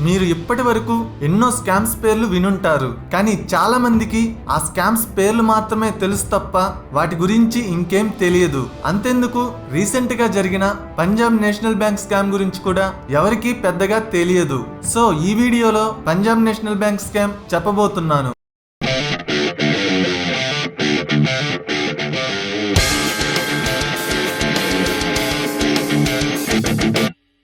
మీరు ఇప్పటి వరకు ఎన్నో స్కామ్స్ పేర్లు వినుంటారు, కానీ చాలా మందికి ఆ స్కామ్స్ పేర్లు మాత్రమే తెలుసు తప్ప వాటి గురించి ఇంకేం తెలియదు. అంతెందుకు, రీసెంట్ గా జరిగిన పంజాబ్ నేషనల్ బ్యాంక్ స్కామ్ గురించి కూడా ఎవరికీ పెద్దగా తెలియదు. సో ఈ వీడియోలో పంజాబ్ నేషనల్ బ్యాంక్ స్కామ్ చెప్పబోతున్నాను.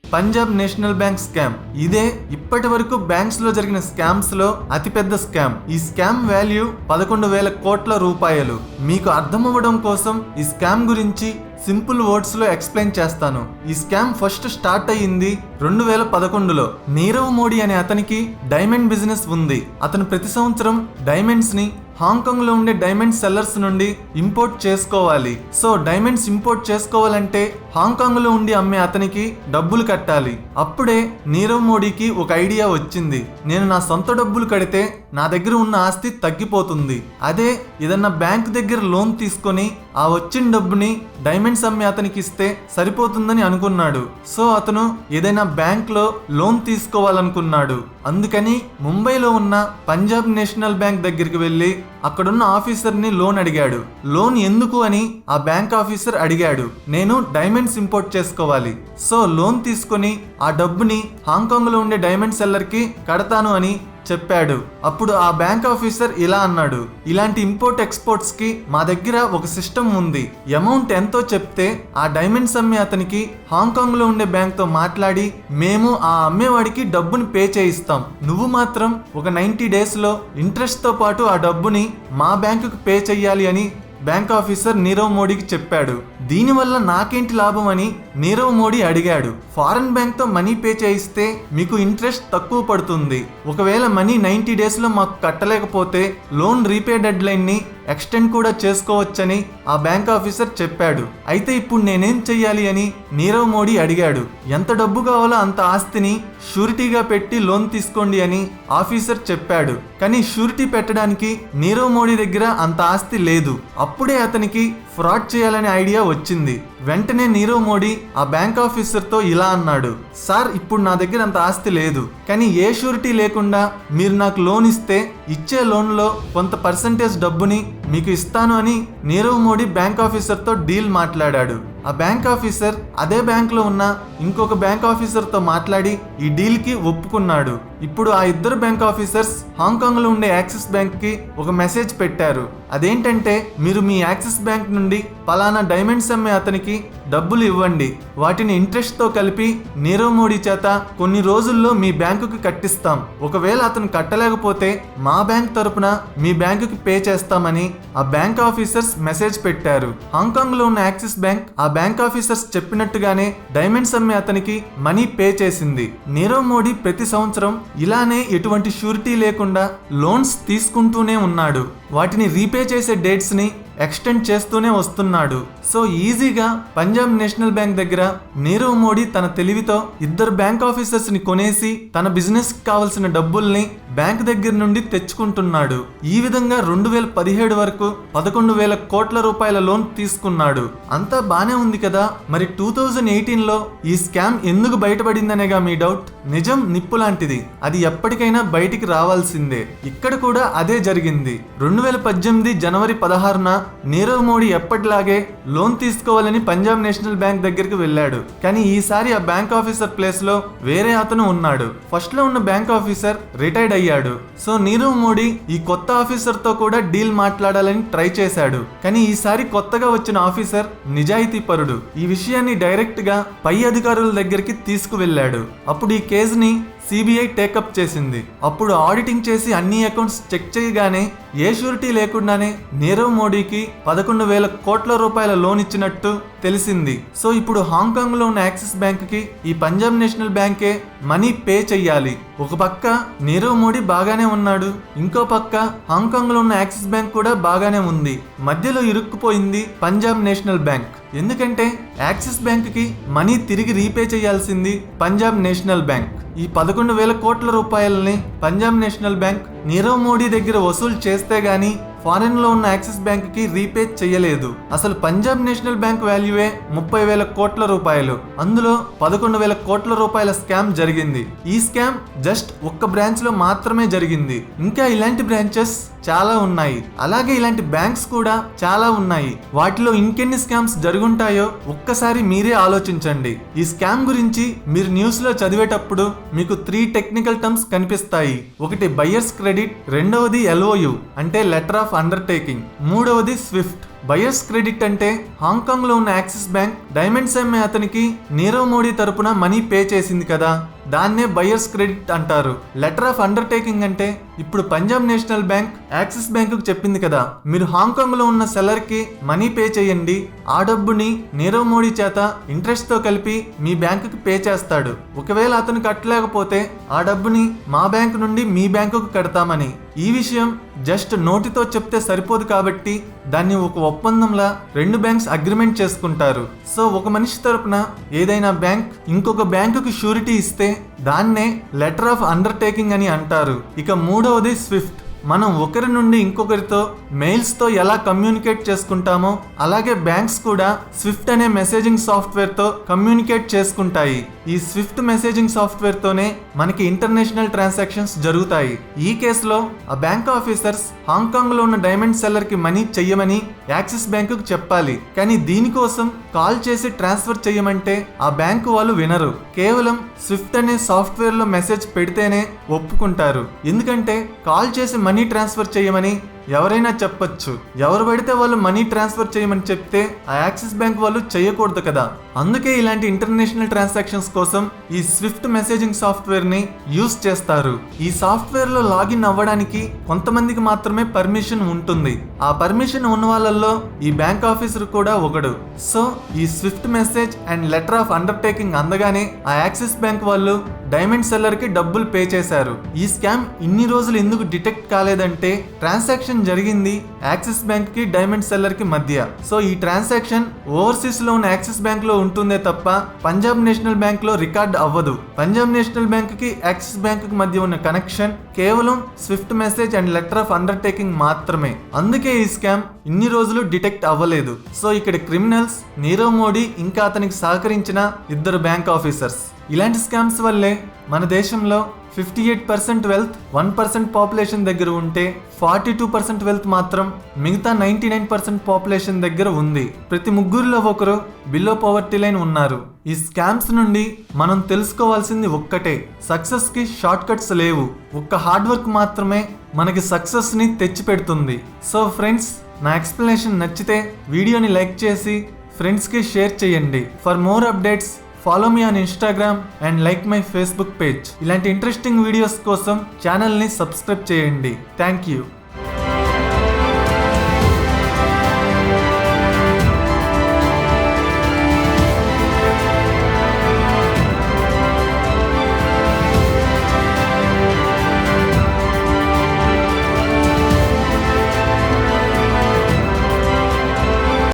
పంజాబ్ నేషనల్ బ్యాంక్ స్కామ్ ఇదే ఇప్పటి వరకు బ్యాంక్స్ లో జరిగిన స్కామ్స్ లో అతిపెద్ద స్కామ్. ఈ స్కామ్ వాల్యూ 11,000 కోట్ల రూపాయలు. మీకు అర్థమవ్వడం కోసం ఈ స్కామ్ గురించి సింపుల్ వర్డ్స్ లో ఎక్స్ప్లెయిన్ చేస్తాను. ఈ స్కామ్ ఫస్ట్ స్టార్ట్ అయ్యింది 2011లో. నీరవ్ మోడీ అనే అతనికి డైమండ్ బిజినెస్ ఉంది. అతను ప్రతి సంవత్సరం డైమండ్స్ ని హాంకాంగ్ లో ఉండే డైమండ్ సెల్లర్స్ నుండి ఇంపోర్ట్ చేసుకోవాలి. సో డైమండ్స్ ఇంపోర్ట్ చేసుకోవాలంటే హాంకాంగ్ లో ఉండి అమ్మే అతనికి డబ్బులు కట్టాలి. అప్పుడే నీరవ్ మోడీకి ఒక ఐడియా వచ్చింది. నేను నా సొంత డబ్బులు కడితే నా దగ్గర ఉన్న ఆస్తి తగ్గిపోతుంది. అదే ఏదన్నా బ్యాంక్ దగ్గర లోన్ తీసుకొని ఆ వచ్చిన డబ్బుని డైమండ్స్ అమ్మే అతనికి ఇస్తే సరిపోతుందని అనుకున్నాడు. సో అతను ఏదైనా బ్యాంక్ లో లోన్ తీసుకోవాలనుకున్నాడు. అందుకని ముంబైలో ఉన్న పంజాబ్ నేషనల్ బ్యాంక్ దగ్గరికి వెళ్ళి అక్కడున్న ఆఫీసర్ ని లోన్ అడిగాడు. లోన్ ఎందుకు అని ఆ బ్యాంక్ ఆఫీసర్ అడిగాడు. నేను డైమండ్స్ ఇంపోర్ట్ చేసుకోవాలి, సో లోన్ తీసుకొని ఆ డబ్బుని హాంకాంగ్ లో ఉండే డైమండ్ సెల్లర్ కి కడతాను అని చెప్పాడు. అప్పుడు ఆ బ్యాంక్ ఆఫీసర్ ఇలా అన్నాడు, ఇలాంటి ఇంపోర్ట్ ఎక్స్పోర్ట్స్ కి మా దగ్గర ఒక సిస్టమ్ ఉంది. అమౌంట్ ఎంతో చెప్తే ఆ డైమండ్స్ అమ్మే అతనికి హాంకాంగ్ లో ఉండే బ్యాంక్ తో మాట్లాడి మేము ఆ అమ్మేవాడికి డబ్బుని పే చేయిస్తాం. నువ్వు మాత్రం ఒక 90 days లో ఇంట్రెస్ట్ తో పాటు ఆ డబ్బుని మా బ్యాంకుకు పే చెయ్యాలి అని బ్యాంక్ ఆఫీసర్ నీరవ్ మోడీకి చెప్పాడు. దీనివల్ల నాకేంటి లాభం అని నీరవ్ మోడీ అడిగాడు. ఫారెన్ బ్యాంక్ తో మనీ పే చేయిస్తే మీకు ఇంట్రెస్ట్ తక్కువ పడుతుంది. ఒకవేళ మనీ 90 days లో మాకు కట్టలేకపోతే లోన్ రీపే డెడ్ లైన్ ని ఎక్స్టెండ్ కూడా చేసుకోవచ్చని ఆ బ్యాంక్ ఆఫీసర్ చెప్పాడు. అయితే ఇప్పుడు నేనేం చెయ్యాలి అని నీరవ్ మోడీ అడిగాడు. ఎంత డబ్బు కావాలో అంత ఆస్తిని షూరిటీగా పెట్టి లోన్ తీసుకోండి అని ఆఫీసర్ చెప్పాడు. కానీ షూరిటీ పెట్టడానికి నీరవ్ మోడీ దగ్గర అంత ఆస్తి లేదు. అప్పుడే అతనికి ఫ్రాడ్ చేయాలనే ఐడియా వచ్చింది. వెంటనే నీరవ్ మోడీ ఆ బ్యాంక్ ఆఫీసర్ తో ఇలా అన్నాడు, సార్ ఇప్పుడు నా దగ్గర అంత ఆస్తి లేదు, కానీ ఏ షూరిటీ లేకుండా మీరు నాకు లోన్ ఇస్తే ఇచ్చే లోన్ లో కొంత పర్సెంటేజ్ డబ్బుని మీకు ఇస్తాను అని నీరవ్ మోడీ బ్యాంక్ ఆఫీసర్ తో డీల్ మాట్లాడాడు. ఆ బ్యాంక్ ఆఫీసర్ అదే బ్యాంక్ లో ఉన్న ఇంకొక బ్యాంక్ ఆఫీసర్ తో మాట్లాడి ఈ డీల్ కి ఒప్పుకున్నాడు. ఇప్పుడు ఆ ఇద్దరు బ్యాంక్ ఆఫీసర్స్ హాంకాంగ్ లో ఉండే యాక్సిస్ బ్యాంక్ కి ఒక మెసేజ్ పెట్టారు. అదేంటంటే, మీరు మీ యాక్సిస్ బ్యాంక్ నుండి పలానా డైమండ్స్ అమ్మే అతనికి డబ్బులు ఇవ్వండి, వాటిని ఇంట్రెస్ట్ తో కలిపి నీరవ్ మోడీ చేత కొన్ని రోజుల్లో మీ బ్యాంకుకి కట్టిస్తాం. ఒకవేళ అతను కట్టలేకపోతే మా బ్యాంక్ తరపున మీ బ్యాంకుకి పే చేస్తామని ఆ బ్యాంక్ ఆఫీసర్స్ మెసేజ్ పెట్టారు. హాంకాంగ్ లో ఉన్న యాక్సిస్ బ్యాంక్ ఆ బ్యాంక్ ఆఫీసర్స్ చెప్పినట్టుగానే డైమండ్స్ అమ్మే అతనికి మనీ పే చేసింది. నీరవ్ మోడీ ప్రతి సంవత్సరం ఇలానే ఎటువంటి షూరిటీ లేకుండా లోన్స్ తీసుకుంటూనే ఉన్నాడు. వాటిని రీపే చేసే డేట్స్ ని ఎక్స్టెండ్ చేస్తూనే వస్తున్నాడు. సో ఈజీగా పంజాబ్ నేషనల్ బ్యాంక్ దగ్గర నీరవ్ మోడీ తన తెలివితో ఇద్దరు బ్యాంక్ ఆఫీసర్స్ ని కొనేసి తన బిజినెస్ కి కావలసిన డబ్బుల్ని బ్యాంక్ దగ్గర నుండి తెచ్చుకుంటున్నాడు. ఈ విధంగా 2017 వరకు 11,000 కోట్ల రూపాయల లోన్ తీసుకున్నాడు. అంతా బానే ఉంది కదా. మరి 2018లో ఈ స్కామ్ ఎందుకు బయటపడిందనేగా మీ డౌట్. నిజం నిప్పు లాంటిది, అది ఎప్పటికైనా బయటికి రావాల్సిందే. ఇక్కడ కూడా అదే జరిగింది. 2018 జనవరి 16న నీరవ్ మోడీ ఎప్పటిలాగే లోన్ తీసుకోవాలని పంజాబ్ నేషనల్ బ్యాంక్ దగ్గరికి వెళ్ళాడు. కానీ ఈసారి ఆ బ్యాంక్ ఆఫీసర్ ప్లేస్ లో వేరే అతను ఉన్నాడు. ఫస్ట్ లో ఉన్న బ్యాంక్ ఆఫీసర్ రిటైర్డ్ అయ్యాడు. సో నీరవ్ మోడీ ఈ కొత్త ఆఫీసర్ తో కూడా డీల్ మాట్లాడాలని ట్రై చేశాడు. కానీ ఈసారి కొత్తగా వచ్చిన ఆఫీసర్ నిజాయితీ పరుడు. ఈ విషయాన్ని డైరెక్ట్ గా పై అధికారుల దగ్గరికి తీసుకువెళ్ళాడు. అప్పుడు ఈ కేసుని సిబిఐ టేకప్ చేసింది. అప్పుడు ఆడిటింగ్ చేసి అన్ని అకౌంట్స్ చెక్ చేయగానే ఏ షూరిటీ లేకుండానే నీరవ్ మోడీకి 11,000 కోట్ల రూపాయల లోన్ ఇచ్చినట్టు తెలిసింది. సో ఇప్పుడు హాంకాంగ్ లో ఉన్న యాక్సిస్ బ్యాంక్ కి ఈ పంజాబ్ నేషనల్ బ్యాంకే మనీ పే చెయ్యాలి. ఒక పక్క నీరవ్ మోడీ బాగానే ఉన్నాడు, ఇంకో పక్క హాంకాంగ్ లో ఉన్న యాక్సిస్ బ్యాంక్ కూడా బాగానే ఉంది. మధ్యలో ఇరుక్కుపోయింది పంజాబ్ నేషనల్ బ్యాంక్. ఎందుకంటే యాక్సిస్ బ్యాంక్ కి మనీ తిరిగి రీపే చేయాల్సింది పంజాబ్ నేషనల్ బ్యాంక్. ఈ 11,000 కోట్ల రూపాయలని పంజాబ్ నేషనల్ బ్యాంక్ నీరవ్ మోడీ దగ్గర వసూలు చేస్తే గానీ ఫారెన్ లో ఉన్న యాక్సిస్ బ్యాంక్ కి రీపే చేయలేదు. అసలు పంజాబ్ నేషనల్ బ్యాంక్ వాల్యూయే 30,000 కోట్ల రూపాయలు. అందులో 11,000 కోట్ల రూపాయల స్కామ్ జరిగింది. ఈ స్కామ్ జస్ట్ ఒక్క బ్రాంచ్ లో మాత్రమే జరిగింది. ఇంకా ఇలాంటి బ్రాంచెస్ చాలా ఉన్నాయి. అలాగే ఇలాంటి బ్యాంక్స్ కూడా చాలా ఉన్నాయి. వాటిలో ఇంకెన్ని స్కామ్స్ జరుగుంటాయో ఒక్కసారి మీరే ఆలోచించండి. ఈ స్కామ్ గురించి మీరు న్యూస్ లో చదివేటప్పుడు మీకు 3 టెక్నికల్ టర్మ్స్ కనిపిస్తాయి. ఒకటి బయర్స్ క్రెడిట్, రెండవది LOU అంటే లెటర్ ఆఫ్ అండర్టేకింగ్, మూడవది స్విఫ్ట్. బయర్స్ క్రెడిట్ అంటే హాంకాంగ్ లో ఉన్న యాక్సిస్ బ్యాంక్ డైమండ్స్ అమ్మే అతనికి నీరవ్ మోడీ తరపున మనీ పే చేసింది కదా, దాన్నే బయర్స్ క్రెడిట్ అంటారు. లెటర్ ఆఫ్ అండర్టేకింగ్ అంటే ఇప్పుడు Punjab national bank axis bank కు చెప్పింది కదా, మీరు హాంకాంగ్ లో ఉన్న సెల్లర్ కి మనీ పే చేయండి, ఆ డబ్బుని నీరవ్ మోడీ చేత ఇంట్రెస్ట్ తో కలిపి మీ బ్యాంకు కి పే చేస్తాడు. ఒకవేళ అతను కట్టలేకపోతే ఆ డబ్బుని మా బ్యాంకు నుండి మీ బ్యాంకుకు కడతామని. ఈ విషయం జస్ట్ నోటితో చెప్తే సరిపోదు కాబట్టి దాన్ని ఒక ఒప్పందంలా 2 బ్యాంక్స్ అగ్రిమెంట్ చేసుకుంటారు. సో ఒక మనిషి తరపున ఏదైనా బ్యాంక్ ఇంకొక బ్యాంకుకి షూరిటీ ఇస్తే దాన్నే లెటర్ ఆఫ్ అండర్టేకింగ్ అని అంటారు. ఇక మూడవది స్విఫ్ట్. మనం ఒకరి నుండి ఇంకొకరితో మెయిల్స్ తో ఎలా కమ్యూనికేట్ చేసుకుంటామో అలాగే బ్యాంక్స్ కూడా స్విఫ్ట్ అనే మెసేజింగ్ సాఫ్ట్వేర్ తో కమ్యూనికేట్ చేసుకుంటాయి. ఈ స్విఫ్ట్ మెసేజింగ్ సాఫ్ట్వేర్ తోనే మనకి ఇంటర్నేషనల్ ట్రాన్సాక్షన్స్ జరుగుతాయి. ఈ కేసులో ఆ బ్యాంక్ ఆఫీసర్స్ హాంకాంగ్ లో ఉన్న డైమండ్ సెల్లర్ కి మనీ చెయ్యమని యాక్సిస్ బ్యాంకు చెప్పాలి. కానీ దీనికోసం కాల్ చేసి ట్రాన్స్ఫర్ చెయ్యమంటే ఆ బ్యాంకు వాళ్ళు వినరు. కేవలం స్విఫ్ట్ అనే సాఫ్ట్వేర్ లో మెసేజ్ పెడితేనే ఒప్పుకుంటారు. ఎందుకంటే కాల్ చేసి మనీ ట్రాన్స్ఫర్ చేయమని ఎవరైనా చెప్పొచ్చు. ఎవరు పడితే వాళ్ళు మనీ ట్రాన్స్ఫర్ చేయమని చెప్తే ఆ యాక్సిస్ బ్యాంక్ వాళ్ళు చేయకూడదు కదా. అందుకే ఇలాంటి ఇంటర్నేషనల్ ట్రాన్సాక్షన్స్ కోసం ఈ స్విఫ్ట్ మెసేజింగ్ సాఫ్ట్వేర్ ని యూజ్ చేస్తారు. ఈ సాఫ్ట్వేర్ లో లాగిన్ అవ్వడానికి కొంతమందికి మాత్రమే పర్మిషన్ ఉంటుంది. ఆ పర్మిషన్ ఉన్న వాళ్ళల్లో ఈ బ్యాంక్ ఆఫీసర్ కూడా ఒకడు. సో ఈ swift message and letter of undertaking అందగానే ఆ యాక్సిస్ బ్యాంక్ వాళ్ళు డైమండ్ సెల్లర్ కి డబ్బులు పే చేశారు. ఈ స్కామ్ ఇన్ని రోజులు ఎందుకు డిటెక్ట్ కాలేదంటే ట్రాన్సాక్షన్ జరిగింది యాక్సిస్ బ్యాంక్ కి డైమండ్ సెల్లర్ కి మధ్య. సో ఈ ట్రాన్సాక్షన్ ఓవర్సీస్ లో ఉన్న యాక్సిస్ బ్యాంక్ లో ఉంటుందే తప్ప పంజాబ్ నేషనల్ బ్యాంక్ లో రికార్డ్ అవ్వదు. పంజాబ్ నేషనల్ బ్యాంక్ కి యాక్సిస్ బ్యాంక్ కి మధ్య ఉన్న కనెక్షన్ కేవలం Swift message and letter of undertaking మాత్రమే. అందుకే ఈ స్కామ్ ఇన్ని రోజులు డిటెక్ట్ అవ్వలేదు. సో ఇక్కడ క్రిమినల్స్ నీరవ్ మోడీ ఇంకా అతనికి సహకరించిన 2 బ్యాంక్ ఆఫీసర్స్. ఇలాంటి స్కామ్స్ వల్లే మన దేశంలో 58% వెల్త్ 1% పాపులేషన్ దగ్గర ఉంటే 42% వెల్త్ మాత్రం మిగతా 99% పాపులేషన్ దగ్గర ఉంది. ప్రతి ముగ్గురులో ఒకరు బిలో పవర్టీ లైన్ ఉన్నారు. ఈ స్కామ్స్ నుండి మనం తెలుసుకోవాల్సింది ఒక్కటే, సక్సెస్ కి షార్ట్ కట్స్ లేవు. ఒక్క హార్డ్ వర్క్ మాత్రమే మనకి సక్సెస్ ని తెచ్చి పెడుతుంది. సో ఫ్రెండ్స్, నా ఎక్స్ప్లెనేషన్ నచ్చితే వీడియోని లైక్ చేసి ఫ్రెండ్స్ కి షేర్ చేయండి. For more updates follow me on Instagram and like my Facebook page. ఇలాంటి ఇంట్రెస్టింగ్ వీడియోస్ కోసం ఛానల్ని సబ్స్క్రైబ్ చేయండి. Thank you.